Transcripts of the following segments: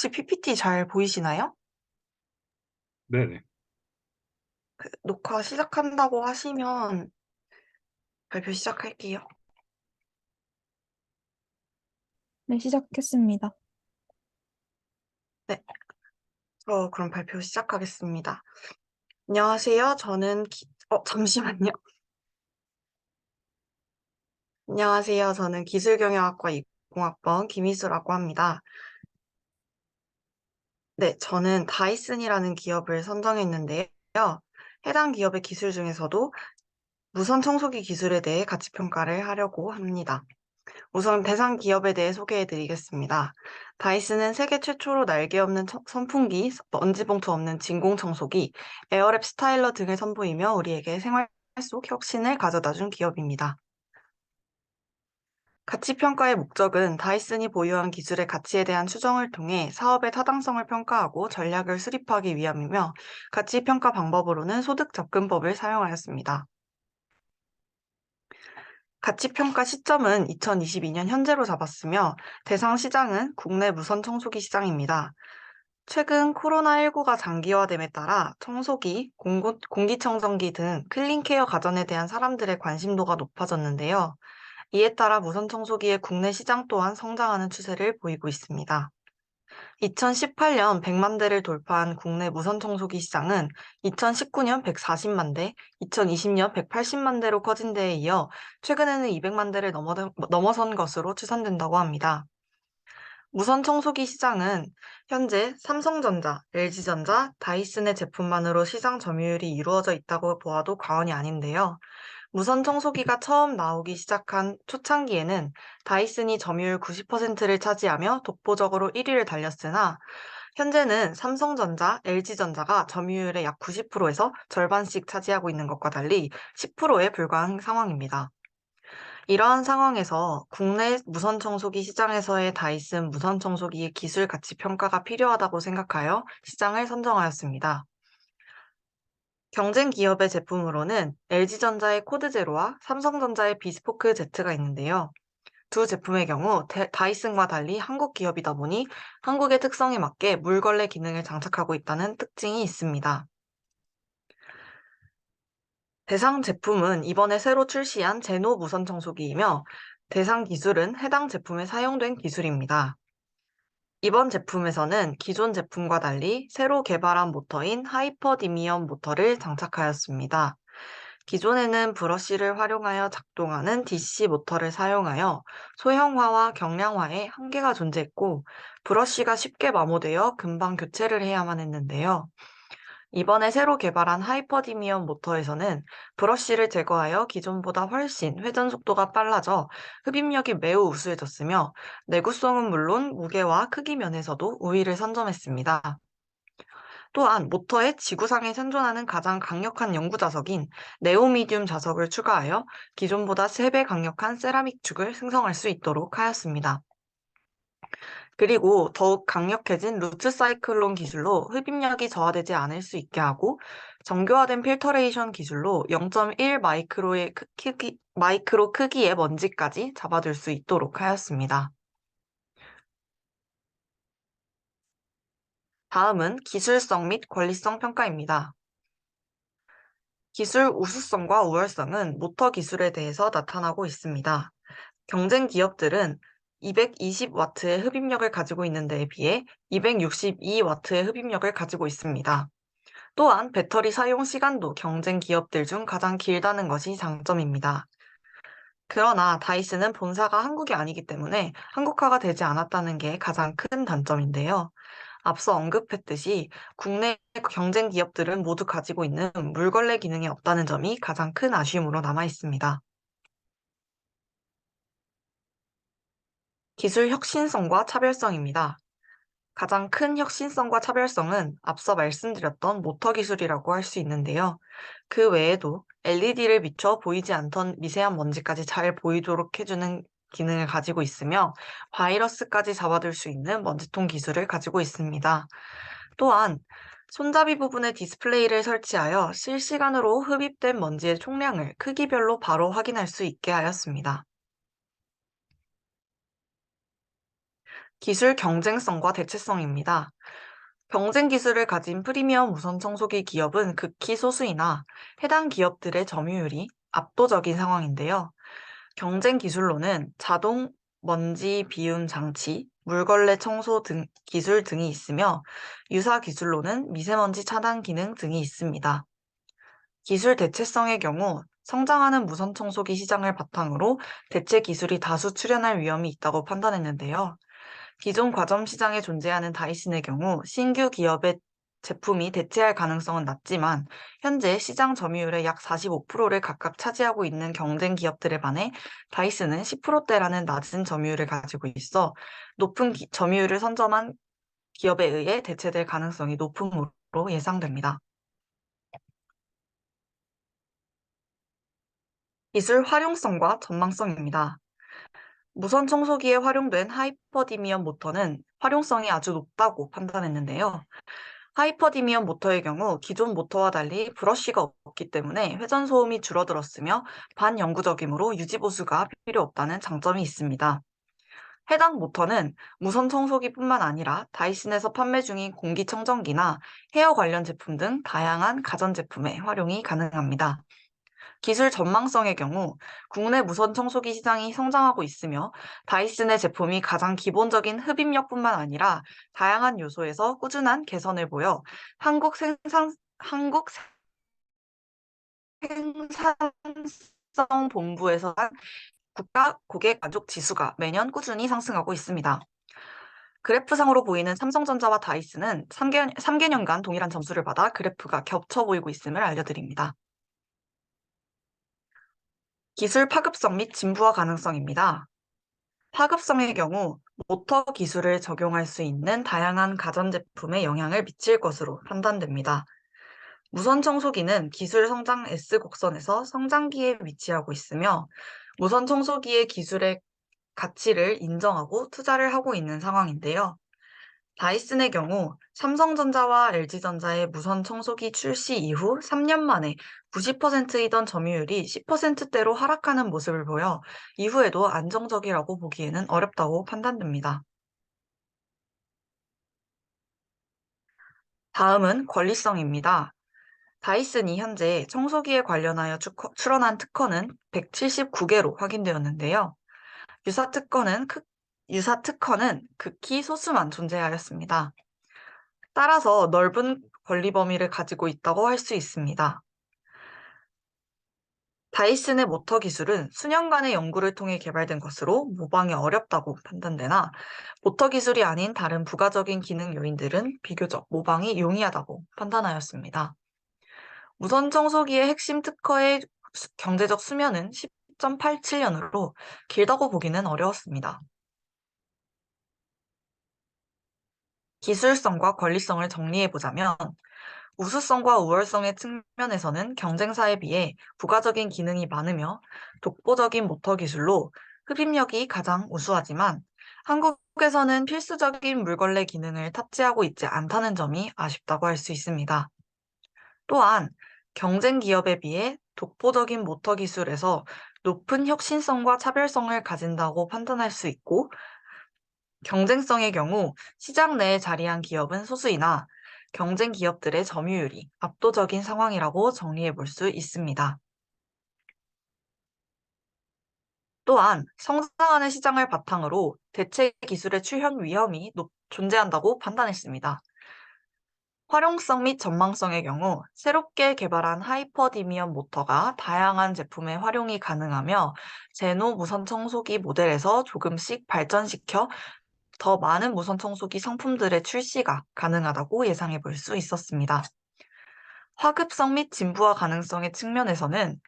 혹시 PPT 잘 보이시나요? 네네. 녹화 시작한다고 하시면 발표 시작할게요. 네, 시작했습니다. 네, 그럼 발표 시작하겠습니다. 안녕하세요. 잠시만요. 안녕하세요. 저는 기술경영학과 20학번 김희수라고 합니다. 네, 저는 다이슨이라는 기업을 선정했는데요. 해당 기업의 기술 중에서도 무선 청소기 기술에 대해 가치 평가를 하려고 합니다. 우선 대상 기업에 대해 소개해 드리겠습니다. 다이슨은 세계 최초로 날개 없는 선풍기, 먼지 봉투 없는 진공 청소기, 에어랩 스타일러 등을 선보이며 우리에게 생활 속 혁신을 가져다 준 기업입니다. 가치 평가의 목적은 다이슨이 보유한 기술의 가치에 대한 추정을 통해 사업의 타당성을 평가하고 전략을 수립하기 위함이며, 가치 평가 방법으로는 소득 접근법을 사용하였습니다. 가치평가 시점은 2022년 현재로 잡았으며 대상 시장은 국내 무선 청소기 시장입니다. 최근 코로나19가 장기화됨에 따라 청소기, 공기청정기 등 클린케어 가전에 대한 사람들의 관심도가 높아졌는데요. 이에 따라 무선 청소기의 국내 시장 또한 성장하는 추세를 보이고 있습니다. 2018년 100만 대를 돌파한 국내 무선 청소기 시장은 2019년 140만 대, 2020년 180만 대로 커진 데에 이어 최근에는 200만 대를 넘어선 것으로 추산된다고 합니다. 무선 청소기 시장은 현재 삼성전자, LG전자, 다이슨의 제품만으로 시장 점유율이 이루어져 있다고 보아도 과언이 아닌데요. 무선 청소기가 처음 나오기 시작한 초창기에는 다이슨이 점유율 90%를 차지하며 독보적으로 1위를 달렸으나, 현재는 삼성전자, LG전자가 점유율의 약 90%에서 절반씩 차지하고 있는 것과 달리 10%에 불과한 상황입니다. 이러한 상황에서 국내 무선 청소기 시장에서의 다이슨 무선 청소기의 기술 가치 평가가 필요하다고 생각하여 시장을 선정하였습니다. 경쟁 기업의 제품으로는 LG전자의 코드제로와 삼성전자의 비스포크 Z가 있는데요. 두 제품의 경우 다이슨과 달리 한국 기업이다 보니 한국의 특성에 맞게 물걸레 기능을 장착하고 있다는 특징이 있습니다. 대상 제품은 이번에 새로 출시한 제노 무선 청소기이며, 대상 기술은 해당 제품에 사용된 기술입니다. 이번 제품에서는 기존 제품과 달리 새로 개발한 모터인 하이퍼디미엄 모터를 장착하였습니다. 기존에는 브러쉬를 활용하여 작동하는 DC 모터를 사용하여 소형화와 경량화에 한계가 존재했고, 브러쉬가 쉽게 마모되어 금방 교체를 해야만 했는데요. 이번에 새로 개발한 하이퍼디미엄 모터에서는 브러쉬를 제거하여 기존보다 훨씬 회전 속도가 빨라져 흡입력이 매우 우수해졌으며, 내구성은 물론 무게와 크기 면에서도 우위를 선점했습니다. 또한 모터에 지구상에 생존하는 가장 강력한 연구 자석인 네오미듐 자석을 추가하여 기존보다 3배 강력한 세라믹 축을 생성할 수 있도록 하였습니다. 그리고 더욱 강력해진 루트 사이클론 기술로 흡입력이 저하되지 않을 수 있게 하고, 정교화된 필터레이션 기술로 0.1 마이크로 크기의 먼지까지 잡아둘 수 있도록 하였습니다. 다음은 기술성 및 권리성 평가입니다. 기술 우수성과 우월성은 모터 기술에 대해서 나타나고 있습니다. 경쟁 기업들은 220와트의 흡입력을 가지고 있는 데에 비해 262와트의 흡입력을 가지고 있습니다. 또한 배터리 사용 시간도 경쟁 기업들 중 가장 길다는 것이 장점입니다. 그러나 다이슨은 본사가 한국이 아니기 때문에 한국화가 되지 않았다는 게 가장 큰 단점인데요. 앞서 언급했듯이 국내 경쟁 기업들은 모두 가지고 있는 물걸레 기능이 없다는 점이 가장 큰 아쉬움으로 남아 있습니다. 기술 혁신성과 차별성입니다. 가장 큰 혁신성과 차별성은 앞서 말씀드렸던 모터 기술이라고 할 수 있는데요. 그 외에도 LED를 비춰 보이지 않던 미세한 먼지까지 잘 보이도록 해주는 기능을 가지고 있으며, 바이러스까지 잡아둘 수 있는 먼지통 기술을 가지고 있습니다. 또한 손잡이 부분에 디스플레이를 설치하여 실시간으로 흡입된 먼지의 총량을 크기별로 바로 확인할 수 있게 하였습니다. 기술 경쟁성과 대체성입니다. 경쟁 기술을 가진 프리미엄 무선 청소기 기업은 극히 소수이나 해당 기업들의 점유율이 압도적인 상황인데요. 경쟁 기술로는 자동 먼지 비움 장치, 물걸레 청소 등 기술 등이 있으며 유사 기술로는 미세먼지 차단 기능 등이 있습니다. 기술 대체성의 경우 성장하는 무선 청소기 시장을 바탕으로 대체 기술이 다수 출현할 위험이 있다고 판단했는데요. 기존 과점 시장에 존재하는 다이슨의 경우 신규 기업의 제품이 대체할 가능성은 낮지만 현재 시장 점유율의 약 45%를 각각 차지하고 있는 경쟁 기업들에 반해 다이슨은 10%대라는 낮은 점유율을 가지고 있어 높은 점유율을 선점한 기업에 의해 대체될 가능성이 높음으로 예상됩니다. 기술 활용성과 전망성입니다. 무선 청소기에 활용된 하이퍼디미엄 모터는 활용성이 아주 높다고 판단했는데요. 하이퍼디미엄 모터의 경우 기존 모터와 달리 브러쉬가 없기 때문에 회전 소음이 줄어들었으며 반영구적이므로 유지보수가 필요 없다는 장점이 있습니다. 해당 모터는 무선 청소기뿐만 아니라 다이슨에서 판매 중인 공기청정기나 헤어 관련 제품 등 다양한 가전제품에 활용이 가능합니다. 기술 전망성의 경우 국내 무선 청소기 시장이 성장하고 있으며 다이슨의 제품이 가장 기본적인 흡입력뿐만 아니라 다양한 요소에서 꾸준한 개선을 보여 한국 생산성 본부에서 국가 고객 만족 지수가 매년 꾸준히 상승하고 있습니다. 그래프상으로 보이는 삼성전자와 다이슨은 3개년간 동일한 점수를 받아 그래프가 겹쳐 보이고 있음을 알려드립니다. 기술 파급성 및 진부화 가능성입니다. 파급성의 경우 모터 기술을 적용할 수 있는 다양한 가전제품에 영향을 미칠 것으로 판단됩니다. 무선 청소기는 기술 성장 S곡선에서 성장기에 위치하고 있으며 무선 청소기의 기술의 가치를 인정하고 투자를 하고 있는 상황인데요. 다이슨의 경우 삼성전자와 LG전자의 무선 청소기 출시 이후 3년 만에 90%이던 점유율이 10%대로 하락하는 모습을 보여 이후에도 안정적이라고 보기에는 어렵다고 판단됩니다. 다음은 권리성입니다. 다이슨이 현재 청소기에 관련하여 출원한 특허는 179개로 확인되었는데요. 유사 특허는 극히 소수만 존재하였습니다. 따라서 넓은 권리 범위를 가지고 있다고 할 수 있습니다. 다이슨의 모터 기술은 수년간의 연구를 통해 개발된 것으로 모방이 어렵다고 판단되나 모터 기술이 아닌 다른 부가적인 기능 요인들은 비교적 모방이 용이하다고 판단하였습니다. 무선 청소기의 핵심 특허의 경제적 수명은 10.87년으로 길다고 보기는 어려웠습니다. 기술성과 권리성을 정리해보자면 우수성과 우월성의 측면에서는 경쟁사에 비해 부가적인 기능이 많으며 독보적인 모터 기술로 흡입력이 가장 우수하지만 한국에서는 필수적인 물걸레 기능을 탑재하고 있지 않다는 점이 아쉽다고 할 수 있습니다. 또한 경쟁 기업에 비해 독보적인 모터 기술에서 높은 혁신성과 차별성을 가진다고 판단할 수 있고 경쟁성의 경우 시장 내에 자리한 기업은 소수이나 경쟁 기업들의 점유율이 압도적인 상황이라고 정리해 볼 수 있습니다. 또한 성장하는 시장을 바탕으로 대체 기술의 출현 위험이 존재한다고 판단했습니다. 활용성 및 전망성의 경우 새롭게 개발한 하이퍼디미엄 모터가 다양한 제품에 활용이 가능하며 제노 무선 청소기 모델에서 조금씩 발전시켜 더 많은 무선 청소기 상품들의 출시가 가능하다고 예상해 볼 수 있었습니다. 화급성 및 진부화 가능성의 측면에서는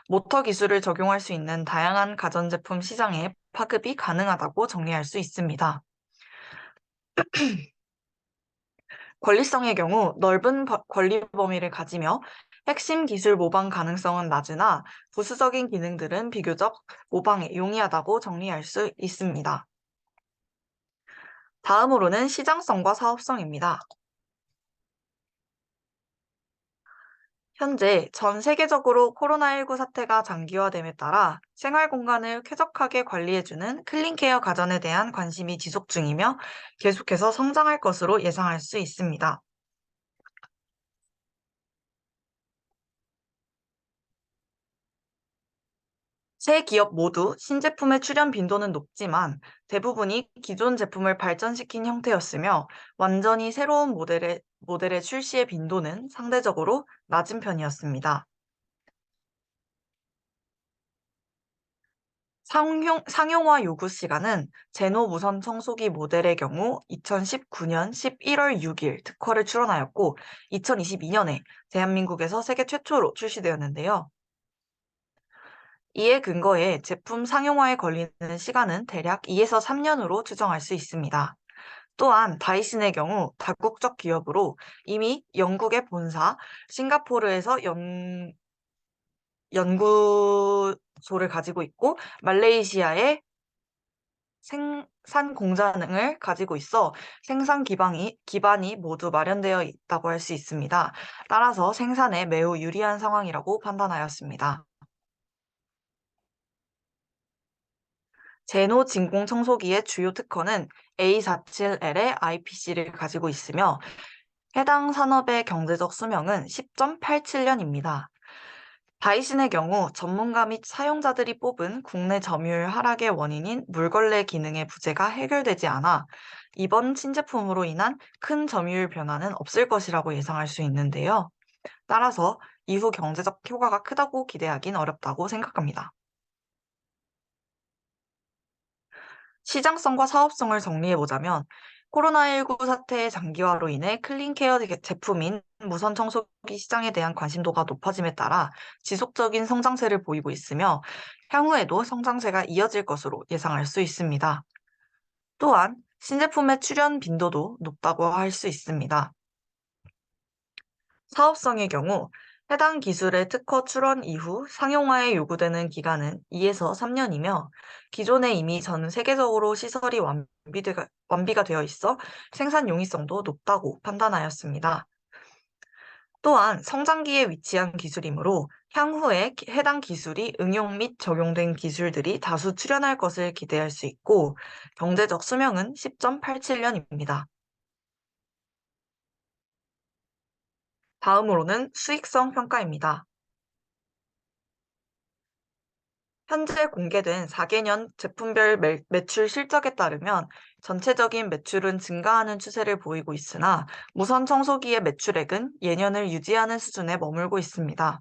모터 기술을 적용할 수 있는 다양한 가전제품 시장에 파급이 가능하다고 정리할 수 있습니다. 권리성의 경우 넓은 권리 범위를 가지며 핵심 기술 모방 가능성은 낮으나 부수적인 기능들은 비교적 모방에 용이하다고 정리할 수 있습니다. 다음으로는 시장성과 사업성입니다. 현재 전 세계적으로 코로나19 사태가 장기화됨에 따라 생활 공간을 쾌적하게 관리해주는 클린케어 가전에 대한 관심이 지속 중이며 계속해서 성장할 것으로 예상할 수 있습니다. 세 기업 모두 신제품의 출현 빈도는 높지만 대부분이 기존 제품을 발전시킨 형태였으며 완전히 새로운 모델의 출시의 빈도는 상대적으로 낮은 편이었습니다. 상용화 요구 시간은 제노 무선 청소기 모델의 경우 2019년 11월 6일 특허를 출원하였고 2022년에 대한민국에서 세계 최초로 출시되었는데요. 이에 근거해 제품 상용화에 걸리는 시간은 대략 2에서 3년으로 추정할 수 있습니다. 또한 다이슨의 경우 다국적 기업으로 이미 영국의 본사, 싱가포르에서 연구소를 가지고 있고 말레이시아에 생산 공장을 가지고 있어 생산 기반이 모두 마련되어 있다고 할 수 있습니다. 따라서 생산에 매우 유리한 상황이라고 판단하였습니다. 제노 진공청소기의 주요 특허는 A47L의 IPC를 가지고 있으며 해당 산업의 경제적 수명은 10.87년입니다. 다이슨의 경우 전문가 및 사용자들이 뽑은 국내 점유율 하락의 원인인 물걸레 기능의 부재가 해결되지 않아 이번 신제품으로 인한 큰 점유율 변화는 없을 것이라고 예상할 수 있는데요. 따라서 이후 경제적 효과가 크다고 기대하긴 어렵다고 생각합니다. 시장성과 사업성을 정리해보자면 코로나19 사태의 장기화로 인해 클린케어 제품인 무선 청소기 시장에 대한 관심도가 높아짐에 따라 지속적인 성장세를 보이고 있으며 향후에도 성장세가 이어질 것으로 예상할 수 있습니다. 또한 신제품의 출현 빈도도 높다고 할 수 있습니다. 사업성의 경우 해당 기술의 특허 출원 이후 상용화에 요구되는 기간은 2에서 3년이며 기존에 이미 전 세계적으로 시설이 완비가 되어 있어 생산 용이성도 높다고 판단하였습니다. 또한 성장기에 위치한 기술이므로 향후에 해당 기술이 응용 및 적용된 기술들이 다수 출현할 것을 기대할 수 있고 경제적 수명은 10.87년입니다. 다음으로는 수익성 평가입니다. 현재 공개된 4개년 제품별 매출 실적에 따르면 전체적인 매출은 증가하는 추세를 보이고 있으나 무선 청소기의 매출액은 예년을 유지하는 수준에 머물고 있습니다.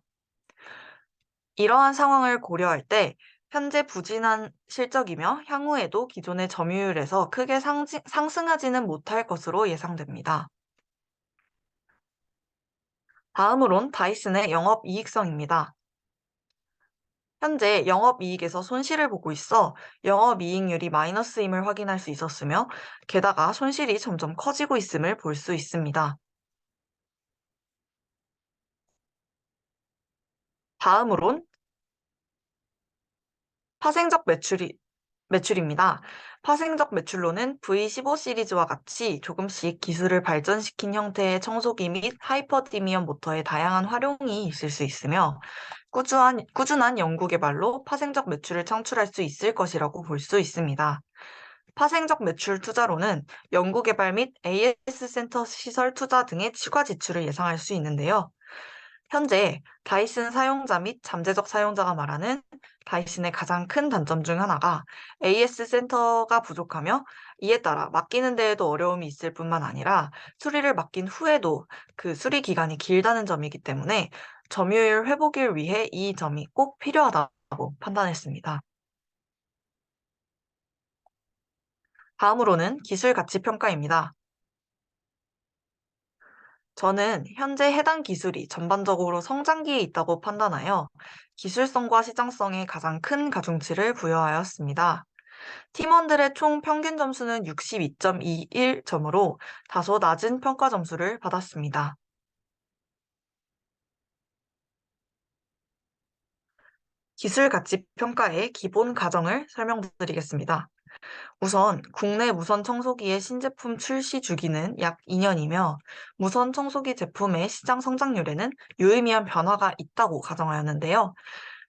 이러한 상황을 고려할 때 현재 부진한 실적이며 향후에도 기존의 점유율에서 크게 상승하지는 못할 것으로 예상됩니다. 다음으론 다이슨의 영업이익성입니다. 현재 영업이익에서 손실을 보고 있어 영업이익률이 마이너스임을 확인할 수 있었으며 게다가 손실이 점점 커지고 있음을 볼 수 있습니다. 다음으론 파생적 매출입니다. 파생적 매출로는 V15 시리즈와 같이 조금씩 기술을 발전시킨 형태의 청소기 및 하이퍼디미엄 모터의 다양한 활용이 있을 수 있으며 꾸준한 연구 개발로 파생적 매출을 창출할 수 있을 것이라고 볼 수 있습니다. 파생적 매출 투자로는 연구 개발 및 AS 센터 시설 투자 등의 추가 지출을 예상할 수 있는데요. 현재 다이슨 사용자 및 잠재적 사용자가 말하는 다이슨의 가장 큰 단점 중 하나가 AS 센터가 부족하며 이에 따라 맡기는 데에도 어려움이 있을 뿐만 아니라 수리를 맡긴 후에도 그 수리 기간이 길다는 점이기 때문에 점유율 회복을 위해 이 점이 꼭 필요하다고 판단했습니다. 다음으로는 기술 가치 평가입니다. 저는 현재 해당 기술이 전반적으로 성장기에 있다고 판단하여 기술성과 시장성에 가장 큰 가중치를 부여하였습니다. 팀원들의 총 평균 점수는 62.21점으로 다소 낮은 평가 점수를 받았습니다. 기술 가치 평가의 기본 과정을 설명드리겠습니다. 우선 국내 무선 청소기의 신제품 출시 주기는 약 2년이며 무선 청소기 제품의 시장 성장률에는 유의미한 변화가 있다고 가정하였는데요.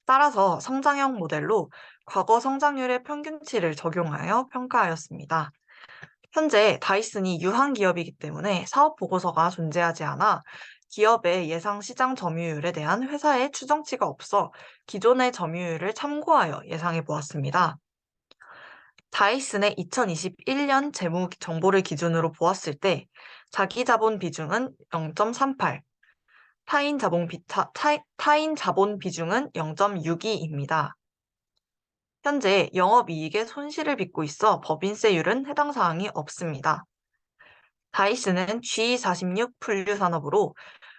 따라서 성장형 모델로 과거 성장률의 평균치를 적용하여 평가하였습니다. 현재 다이슨이 유한 기업이기 때문에 사업 보고서가 존재하지 않아 기업의 예상 시장 점유율에 대한 회사의 추정치가 없어 기존의 점유율을 참고하여 예상해 보았습니다. 다이슨의 2021년 재무 정보를 기준으로 보았을 때 자기 자본 비중은 0.38, 타인 자본 비중은 0.62입니다. 현재 영업이익에 손실을 빚고 있어 법인세율은 해당 사항이 없습니다. 다이슨은 G46 분류 산업으로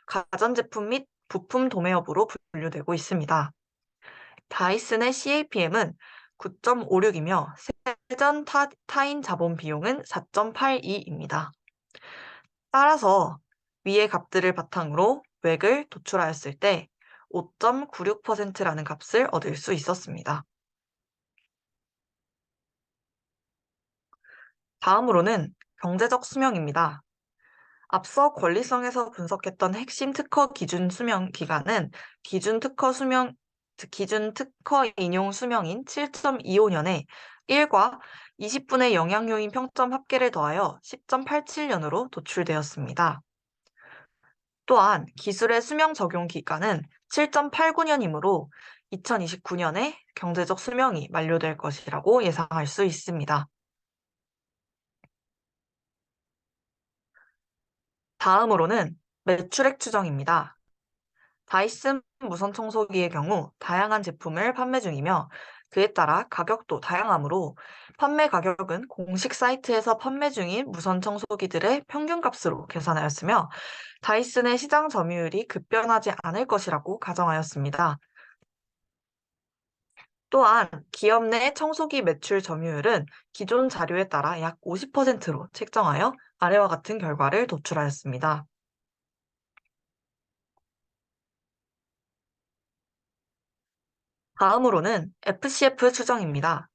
가전제품 및 부품 도매업으로 분류되고 있습니다. 다이슨의 CAPM은 9.56이며 세전 타인 자본 비용은 4.82입니다. 따라서 위의 값들을 바탕으로 외액을 도출하였을 때 5.96%라는 값을 얻을 수 있었습니다. 다음으로는 경제적 수명입니다. 앞서 권리성에서 분석했던 핵심 특허 기준 수명 기간은 기준 특허 인용 수명인 7.25년에 1과 20분의 영향 요인 평점 합계를 더하여 10.87년으로 도출되었습니다. 또한 기술의 수명 적용 기간은 7.89년이므로 2029년에 경제적 수명이 만료될 것이라고 예상할 수 있습니다. 다음으로는 매출액 추정입니다. 다이슨 무선 청소기의 경우 다양한 제품을 판매 중이며 그에 따라 가격도 다양하므로 판매 가격은 공식 사이트에서 판매 중인 무선 청소기들의 평균값으로 계산하였으며 다이슨의 시장 점유율이 급변하지 않을 것이라고 가정하였습니다. 또한 기업 내 청소기 매출 점유율은 기존 자료에 따라 약 50%로 책정하여 아래와 같은 결과를 도출하였습니다. 다음으로는 FCF 추정입니다.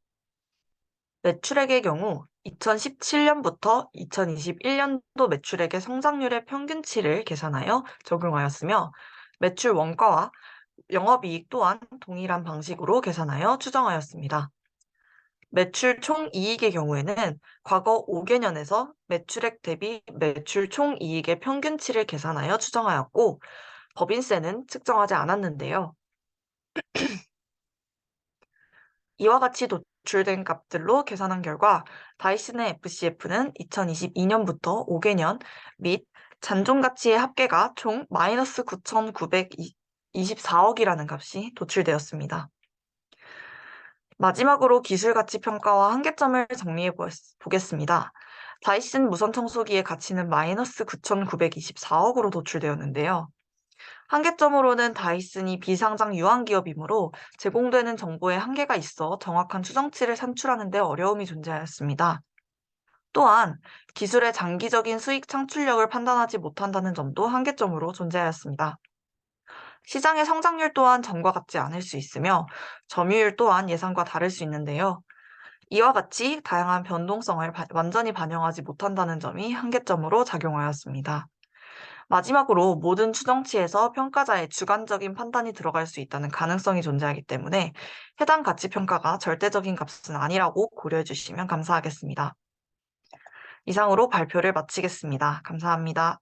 매출액의 경우 2017년부터 2021년도 매출액의 성장률의 평균치를 계산하여 적용하였으며 매출 원가와 영업이익 또한 동일한 방식으로 계산하여 추정하였습니다. 매출 총이익의 경우에는 과거 5개년에서 매출액 대비 매출 총이익의 평균치를 계산하여 추정하였고 법인세는 측정하지 않았는데요. 이와 같이 도출된 값들로 계산한 결과 다이슨의 FCF는 2022년부터 5개년 및 잔존 가치의 합계가 총 마이너스 9,924억이라는 값이 도출되었습니다. 마지막으로 기술 가치 평가와 한계점을 정리해 보겠습니다. 다이슨 무선 청소기의 가치는 마이너스 9,924억으로 도출되었는데요. 한계점으로는 다이슨이 비상장 유한기업이므로 제공되는 정보에 한계가 있어 정확한 추정치를 산출하는 데 어려움이 존재하였습니다. 또한 기술의 장기적인 수익 창출력을 판단하지 못한다는 점도 한계점으로 존재하였습니다. 시장의 성장률 또한 전과 같지 않을 수 있으며 점유율 또한 예상과 다를 수 있는데요. 이와 같이 다양한 변동성을 완전히 반영하지 못한다는 점이 한계점으로 작용하였습니다. 마지막으로 모든 추정치에서 평가자의 주관적인 판단이 들어갈 수 있다는 가능성이 존재하기 때문에 해당 가치 평가가 절대적인 값은 아니라고 고려해 주시면 감사하겠습니다. 이상으로 발표를 마치겠습니다. 감사합니다.